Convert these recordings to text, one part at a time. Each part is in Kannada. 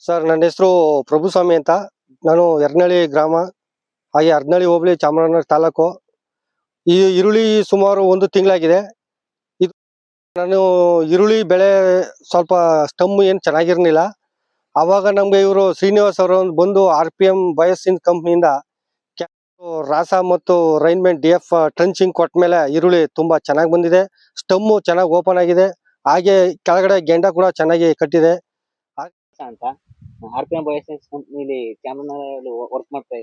ಸರ್ ನನ್ನ ಹೆಸರು ಪ್ರಭುಸ್ವಾಮಿ ಅಂತ. ನಾನು ಯರ್ನಳ್ಳಿ ಗ್ರಾಮ, ಹಾಗೆ ಹರದನಹಳ್ಳಿ ಹೋಬಳಿ, ಚಾಮರಾಜನಗರ ತಾಲೂಕು. ಈ ಈರುಳ್ಳಿ ಸುಮಾರು 1 ತಿಂಗಳಾಗಿದೆ. ಇದು ನಾನು ಈರುಳ್ಳಿ ಬೆಳೆ ಸ್ವಲ್ಪ ಸ್ಟಮ್ ಏನು ಚೆನ್ನಾಗಿರ್ಲಿಲ್ಲ. ಆವಾಗ ನಮ್ಗೆ ಇವರು ಶ್ರೀನಿವಾಸ್ ಅವರು ಬಂದು RPM ಬಯೋಸಿನ್ ಕಂಪ್ನಿಯಿಂದ ರಾಸ ಮತ್ತು ರೈನ್ಮೆಂಟ್ DF ಟ್ರಂಚಿಂಗ್ ಕೊಟ್ಟ ಮೇಲೆ ಈರುಳ್ಳಿ ತುಂಬಾ ಚೆನ್ನಾಗಿ ಬಂದಿದೆ. ಸ್ಟಮ್ಮು ಚೆನ್ನಾಗಿ ಓಪನ್ ಆಗಿದೆ, ಹಾಗೆ ಕೆಳಗಡೆ ಗೆಂಡ ಕೂಡ ಚೆನ್ನಾಗಿ ಕಟ್ಟಿದೆ ಅಂತ RPM ಬಯೋಸೈನ್ಸ್ ಕಂಪ್ನಿಲಿ ಚಾಮರಾಜನಗರದಲ್ಲಿ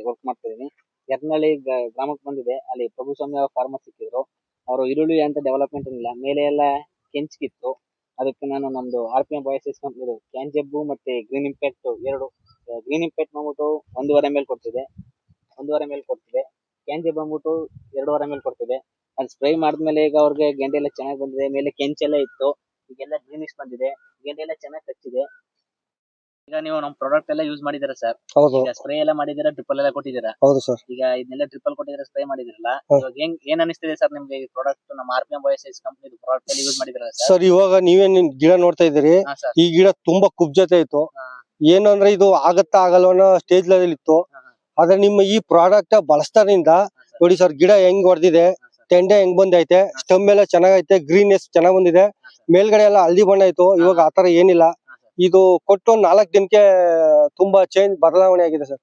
ವರ್ಕ್ ಮಾಡ್ತಾ ಇದೀನಿ. ಯರ್ನಳ್ಳಿ ಗ್ರಾಮಕ್ಕೆ ಬಂದಿದೆ. ಅಲ್ಲಿ ಪ್ರಭುಸ್ವಾಮಿ ಅವರ ಫಾರ್ಮರ್ ಸಿಕ್ಕಿದ್ರು. ಅವರು ಈರುಳ್ಳಿ ಅಂತ ಡೆವಲಪ್ಮೆಂಟ್ ಇಲ್ಲ, ಮೇಲೆ ಎಲ್ಲ ಕೆಂಚ್ಕಿತ್ತು. ಅದಕ್ಕೆ ನಾನು ನಮ್ದು RPM ಬಯೋಸೈನ್ಸ್ ಕಂಪ್ನಿ ಕ್ಯಾನ್ಜೆಬ್ಬು ಮತ್ತೆ ಗ್ರೀನ್ ಇಂಪ್ಯಾಕ್ಟ್ ಎರಡು, ಗ್ರೀನ್ ಇಂಪ್ಯಾಕ್ಟ್ ಬಂದ್ಬಿಟ್ಟು 1.5 ml ಕೊಡ್ತಿದೆ, 1.5 ml ಕೊಡ್ತಿದೆ. ಕ್ಯಾನ್ಜೆಬ್ ಬಂದ್ಬಿಟ್ಟು 2.5 ml ಕೊಡ್ತಿದೆ. ಅದು ಸ್ಪ್ರೇ ಮಾಡಿದ್ಮೇಲೆ ಈಗ ಅವ್ರಿಗೆ ಗೆಂಡೆ ಎಲ್ಲ ಚೆನ್ನಾಗಿ ಬಂದಿದೆ. ಮೇಲೆ ಕೆಂಚೆಲ್ಲ ಇತ್ತು, ಈಗೆಲ್ಲ ಗ್ರೀನಿಶ್ ಬಂದಿದೆ, ಗೆಂಡೆ ಎಲ್ಲ ಚೆನ್ನಾಗಿ ಕಚ್ಚಿದೆ. ಈಗ ನೀವು ನಮ್ಮ ಪ್ರಾಡಕ್ಟ್ ಎಲ್ಲ ಯೂಸ್ ಮಾಡಿದ್ದೀರಾ ಸರ್? ಹೌದು ಈಗ ಸ್ಪ್ರೇ ಎಲ್ಲ ಮಾಡಿದ್ದೀರಾ, ಟ್ರಿಪಲ್ ಎಲ್ಲ ಕೊಟ್ಟಿದ್ದೀರಾ? ಹೌದು ಸರ್. ಈಗ ಇದನ್ನೆಲ್ಲ ಟ್ರಿಪಲ್ ಕೊಟ್ಟಿದ್ದೀರಾ, ಸ್ಪ್ರೇ ಮಾಡಿದಿರಲ್ಲ, ಇವಾಗ ಏನ್ ಅನಿಸ್ತಿದೆ ಸರ್ ನಿಮ್ಗೆ ಈ ಪ್ರಾಡಕ್ಟ್ ನಮ್ಮ RPM ಬಯೋಸೈನ್ಸ್ ಕಂಪನಿ ಪ್ರಾಡಕ್ಟ್ ಎಲ್ಲ ಯೂಸ್ ಮಾಡಿದಿರಲ್ಲ ಸರ್? ಸರ್ ಇವಾಗ ನೀವೇನ್ ಗಿಡ ನೋಡ್ತಾ ಇದ್ದೀರಿ, ಈ ಗಿಡ ತುಂಬಾ ಕುಬ್ಜತೆ ಇತ್ತು. ಏನು ಅಂದ್ರೆ ಇದು ಆಗತ್ತಾ ಆಗಲ್ಲ ಅನ್ನೋ ಸ್ಟೇಜ್ ಲೆವೆಲ್ ಇತ್ತು. ಆದ್ರೆ ನಿಮ್ಮ ಈ ಪ್ರಾಡಕ್ಟ್ ಬಳಸ್ತಾರಿಂದ ನೋಡಿ ಸರ್, ಗಿಡ ಹೆಂಗ್ ಹೊಡೆದಿದೆ, ತೆಂಡೆ ಹೆಂಗ್ ಬಂದೈತೆ, ಸ್ಟಮ್ ಎಲ್ಲ ಚೆನ್ನಾಗೈತೆ, ಗ್ರೀನ್ನೆಸ್ ಚೆನ್ನಾಗ್ ಬಂದಿದೆ. ಮೇಲ್ಗಡೆ ಎಲ್ಲ ಹಳದಿ ಬಣ್ಣ ಇತ್ತು, ಇವಾಗ ಆತರ ಏನಿಲ್ಲ. ಇದು ಕೊಟ್ಟು 4 ದಿನಕ್ಕೆ ತುಂಬಾ ಚೇಂಜ್ ಬದಲಾವಣೆ ಆಗಿದೆ ಸರ್.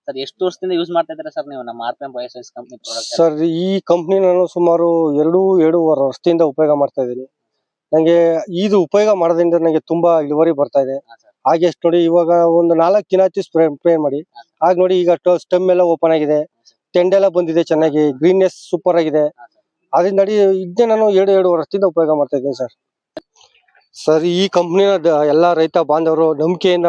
ಸರ್ ಎಷ್ಟು ವರ್ಷದಿಂದ ಯೂಸ್ ಮಾಡ್ತಾ ಇದ್ದೀರಾ ಸರ್ ನೀವು ನಮ್ಮ RPM bioscience company product? Sir ಈ ಕಂಪ್ನಿ ನಾನು ಸುಮಾರು 2.5 ವರ್ಷದಿಂದ ಉಪಯೋಗ ಮಾಡ್ತಾ ಇದ್ದೀನಿ. ನಂಗೆ ಇದು ಉಪಯೋಗ ಮಾಡೋದ್ರಿಂದ ನನಗೆ ತುಂಬಾ ಇಳುವರಿ ಬರ್ತಾ ಇದೆ. ಹಾಗೆ ನೋಡಿ ಇವಾಗ ಒಂದು 4 ದಿನ ಆಯ್ತು ಸ್ಪ್ರೇ ಮಾಡಿ. ಆಗ ನೋಡಿ ಈಗ ಸ್ಟಮ್ ಎಲ್ಲ ಓಪನ್ ಆಗಿದೆ, ತೆಂಡೆಲ್ಲ ಬಂದಿದೆ ಚೆನ್ನಾಗಿ, ಗ್ರೀನ್ನೆಸ್ ಸೂಪರ್ ಆಗಿದೆ. ಅದರಿಂದ ಇದನ್ನೇ ನಾನು 2.5 ವರ್ಷದಿಂದ ಉಪಯೋಗ ಮಾಡ್ತಾ ಇದ್ದೀನಿ ಸರ್. ಸರ್ ಈ ಕಂಪ್ನಿನ ಎಲ್ಲಾ ರೈತ ಬಾಂಧವರು ನಂಬಿಕೆಯಿಂದ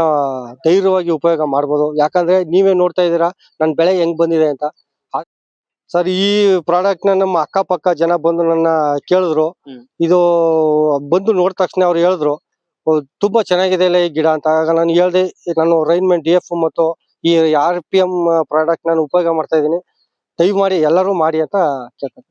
ಧೈರ್ಯವಾಗಿ ಉಪಯೋಗ ಮಾಡ್ಬೋದು. ಯಾಕಂದ್ರೆ ನೀವೇ ನೋಡ್ತಾ ಇದ್ದೀರಾ ನನ್ನ ಬೆಳೆ ಹೆಂಗ್ ಬಂದಿದೆ ಅಂತ. ಸರ್ ಈ ಪ್ರಾಡಕ್ಟ್ ನ ನಮ್ಮ ಅಕ್ಕಪಕ್ಕ ಜನ ಬಂದು ನನ್ನ ಕೇಳಿದ್ರು. ಇದು ಬಂದು ನೋಡಿದ ತಕ್ಷಣ ಅವ್ರು ಹೇಳಿದ್ರು ತುಂಬಾ ಚೆನ್ನಾಗಿದೆ ಅಲ್ಲ ಈ ಗಿಡ ಅಂತ. ಆಗ ನಾನು ಹೇಳ್ದೆ, ನಾನು ರೈನ್ಮೆಂಟ್ DF ಮತ್ತು ಈ RPM ಪ್ರಾಡಕ್ಟ್ ನಾನು ಉಪಯೋಗ ಮಾಡ್ತಾ ಇದ್ದೀನಿ, ದಯಮಾಡಿ ಎಲ್ಲರೂ ಮಾಡಿ ಅಂತ ಕೇಳ್ತೀನಿ.